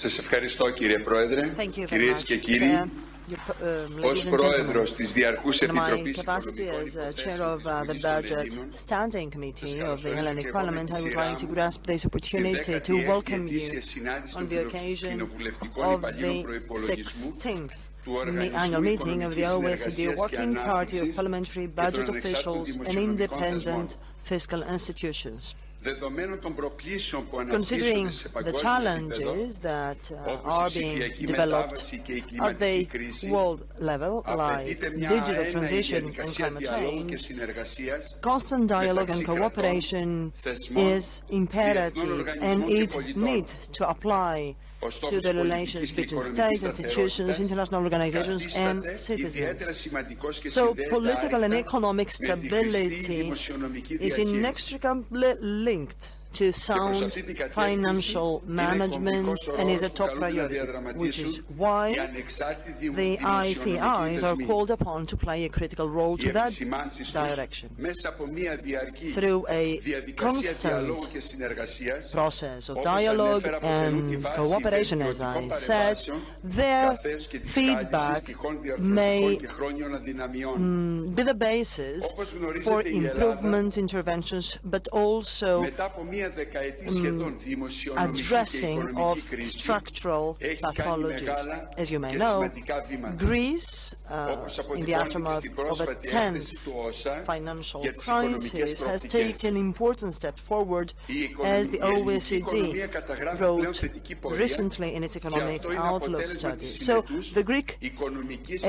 Σας ευχαριστώ, κύριε Πρόεδρε, κυρίες και κύριοι. Ως Πρόεδρος της Διαρκούς Επιτροπής Οικονομικών Υποθέσεων της Budget Standing Committee of the Hellenic Parliament, I would like to grasp this opportunity to welcome you on the occasion of the 16th annual meeting of the OECD Working Party of Parliamentary Budget Officials and Independent Fiscal Institutions. Considering the challenges that are being developed at the world level, like digital transition and climate change, constant dialogue and cooperation is imperative, and it needs to apply to the relations between states, institutions, international organizations, and citizens. So political and economic stability is inextricably linked to sound financial management and is a top priority, which is why the IPIs are called upon to play a critical role to that direction. Through a constant process of dialogue and cooperation, as I said, their feedback may be the basis for improvements, interventions, but also addressing of structural pathologies. As you may know, Greece, in the aftermath of a tense financial crisis, has taken important steps forward, as the OECD wrote recently in its economic outlook study. So the Greek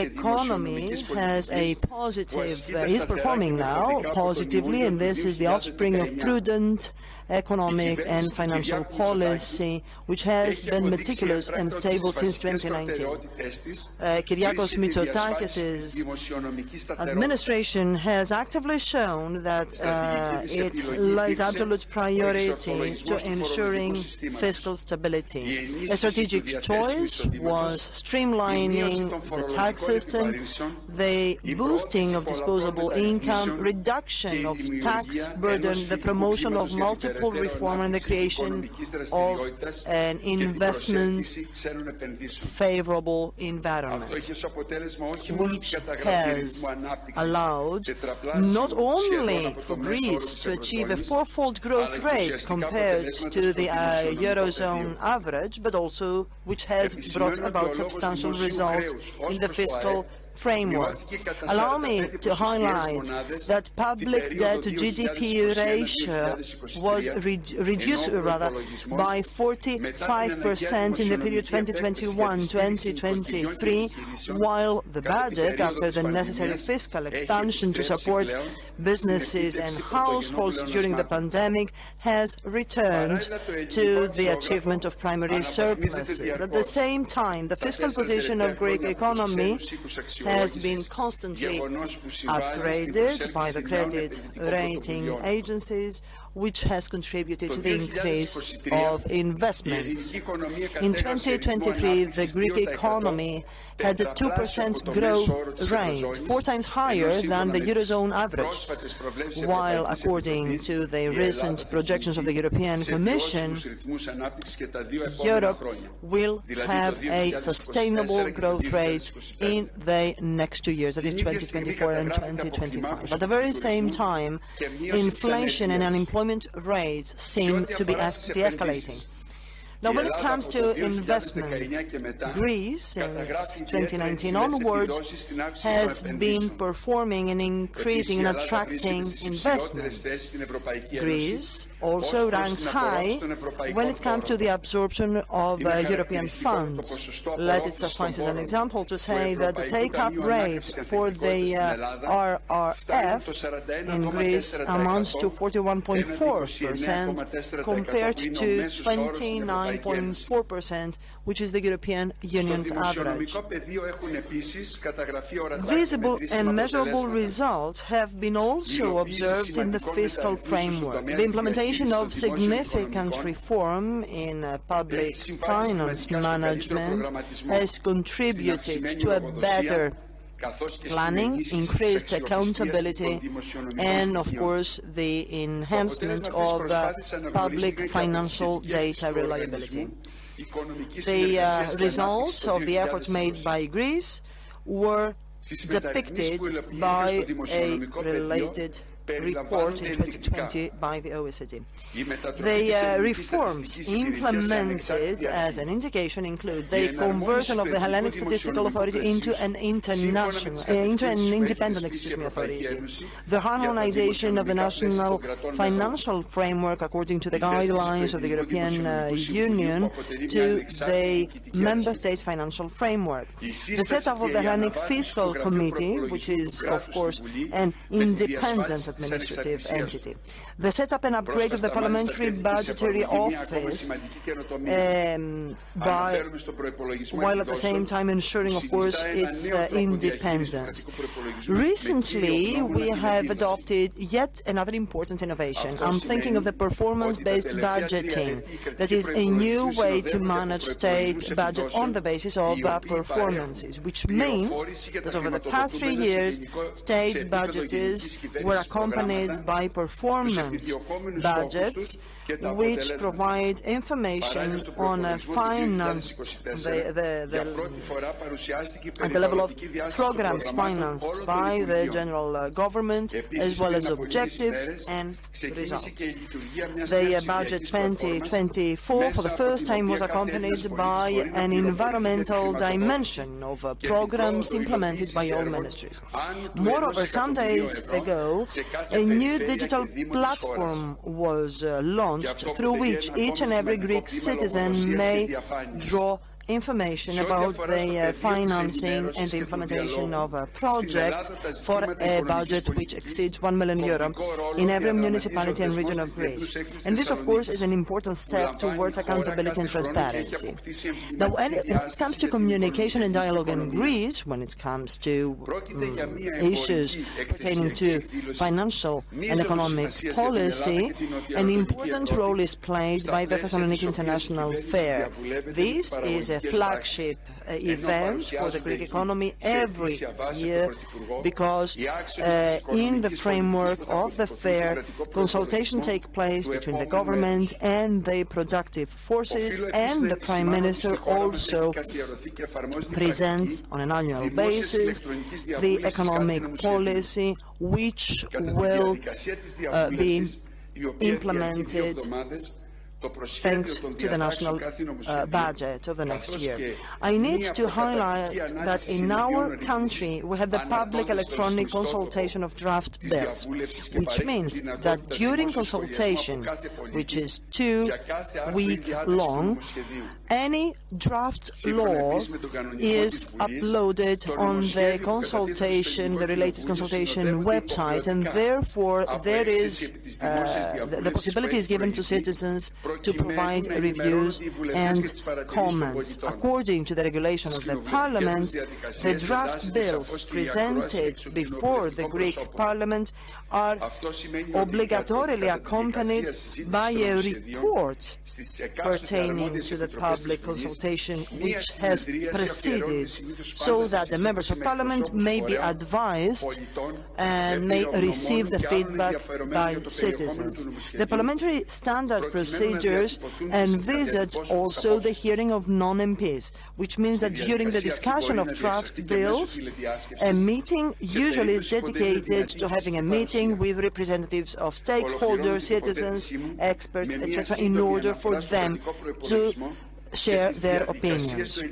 economy has a positive, is performing now positively, and this is the offspring of prudent economic and financial policy, which has been meticulous and stable since 2019. Kyriakos Mitsotakis' administration has actively shown that it lays absolute priority to ensuring fiscal stability. A strategic choice was streamlining the tax system, the boosting of disposable income, reduction of tax burden, the promotion of multiple reform and the creation of an investment-favorable environment, which has allowed not only for Greece to achieve a fourfold growth rate compared to the Eurozone average, but also which has brought about substantial results in the fiscal framework. Allow me to highlight that public debt to GDP ratio was reduced by 45% in the period 2021-2023, while the budget, after the necessary fiscal expansion to support businesses and households during the pandemic, has returned to the achievement of primary surpluses. At the same time, the fiscal position of Greek economy has been constantly upgraded by the credit rating agencies, which has contributed to the increase of investments. In 2023, the Greek economy had a 2% growth rate, 4 times higher than the Eurozone average, while according to the recent projections of the European Commission, Europe will have a sustainable growth rate in the next 2 years, that is 2024 and 2025. At the very same time, inflation and unemployment rates seem to be de-escalating. Now, when it comes to investment, Greece, since 2019 onwards, has been performing and increasing and attracting investments. Greece also ranks high when it comes to the absorption of European funds. Let it suffice as an example to say that the take-up rate for the RRF in Greece amounts to 41.4% compared to 29.4%, which is the European Union's average. Visible and measurable results have been also observed in the fiscal framework. The implementation of significant reform in public finance management has contributed to a better planning, increased accountability, and, of course, the enhancement of public financial data reliability. The results of the efforts made by Greece were depicted by a related report in 2020 by the OECD. The reforms implemented as an indication include the conversion of the Hellenic Statistical Authority into an independent authority, the harmonization of the national financial framework according to the guidelines of the European Union to the Member States' financial framework, the setup of the Hellenic Fiscal Committee, which is, of course, an independent administrative entity. The setup and upgrade of the Parliamentary Budgetary Office, while at the same time ensuring, of course, its independence. Recently, we have adopted yet another important innovation. I'm thinking of the performance-based budgeting. That is a new way to manage state budget on the basis of performances, which means that over the past 3 years, state budgets were accompanied by performance budgets, which provide information on finance at the level of programs financed by the general government, as well as objectives and results. The budget 2024, for the first time, was accompanied by an environmental dimension of programs implemented by all ministries. Moreover, some days ago, a new digital platform was launched through which each and every Greek citizen may draw information about the financing and the implementation of a project for a budget which exceeds €1 million in every municipality and region of Greece. And this, of course, is an important step towards accountability and transparency. Now, when it comes to communication and dialogue in Greece, when it comes to issues pertaining to financial and economic policy, an important role is played by the Thessaloniki International Fair. This is a flagship event for the Greek economy every year because in the framework of the fair, consultations take place between the government and the productive forces, and the Prime Minister also presents on an annual basis the economic policy which will be implemented thanks to the national budget of the next year. I need to highlight that in our country we have the public electronic consultation of draft bills, which means that during consultation, which is 2 weeks long, any draft law is uploaded on the consultation, the related consultation website, and therefore there is the possibility is given to citizens to provide reviews and comments. According to the regulation of the Parliament, the draft bills presented before the Greek Parliament are obligatorily accompanied by a report pertaining to the public consultation which has preceded, so that the members of Parliament may be advised and may receive the feedback by citizens. The parliamentary standard procedures envisage also the hearing of non-MPs, which means that during the discussion of draft bills, a meeting usually is dedicated to having a meeting with representatives of stakeholders, citizens, experts, etc., in order for them to share their opinions.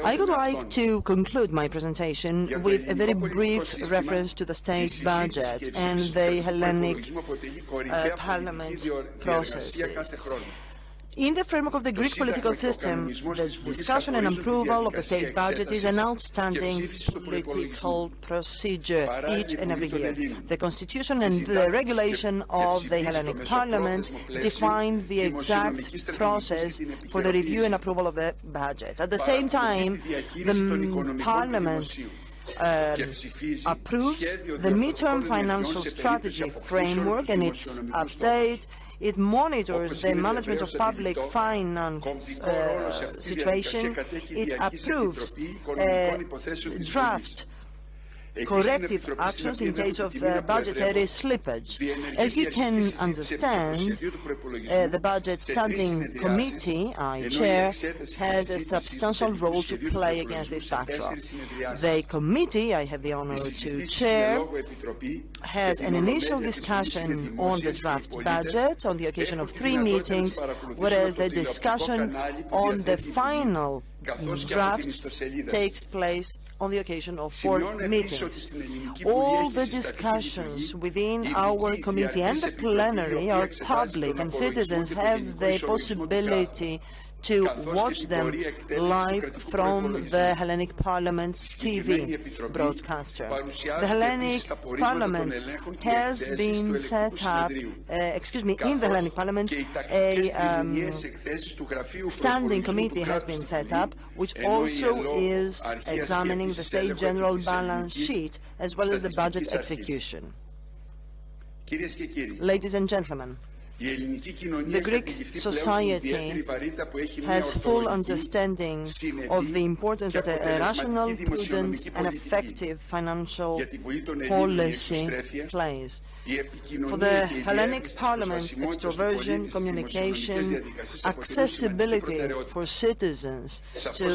I would like to conclude my presentation with a very brief reference to the state budget and the Hellenic Parliament processes. In the framework of the Greek political system, the discussion and approval of the state budget is an outstanding political procedure each and every year. The Constitution and the regulation of the Hellenic Parliament define the exact process for the review and approval of the budget. At the same time, the Parliament approves the midterm financial strategy framework and its update. It monitors the management of public finance situation. It approves a draft corrective actions in case of budgetary slippage. As you can understand, the Budget Standing Committee I chair has a substantial role to play against this backdrop. The committee I have the honor to chair has an initial discussion on the draft budget on the occasion of 3 meetings, whereas the discussion on the final draft takes place on the occasion of 4 meetings. All the discussions within our committee and the plenary are public, and citizens have the possibility to watch them live from the Hellenic Parliament's TV broadcaster. The Hellenic Parliament has been set up, in the Hellenic Parliament, a standing committee has been set up, which also is examining the state general balance sheet as well as the budget execution. Ladies and gentlemen, the Greek society has full understanding of the importance that a rational, prudent and effective financial policy plays. For the Hellenic Parliament, extroversion, communication, accessibility for citizens to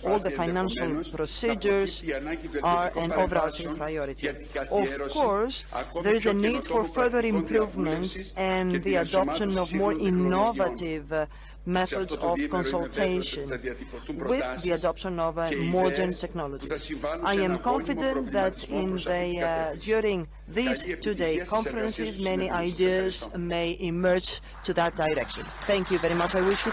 all the financial procedures are an overarching priority. Of course, there is a need for further improvements and the adoption of more innovative methods of consultation with the adoption of modern technology. I am confident that during these 2-day conferences, many ideas may emerge to that direction. Thank you very much. I wish you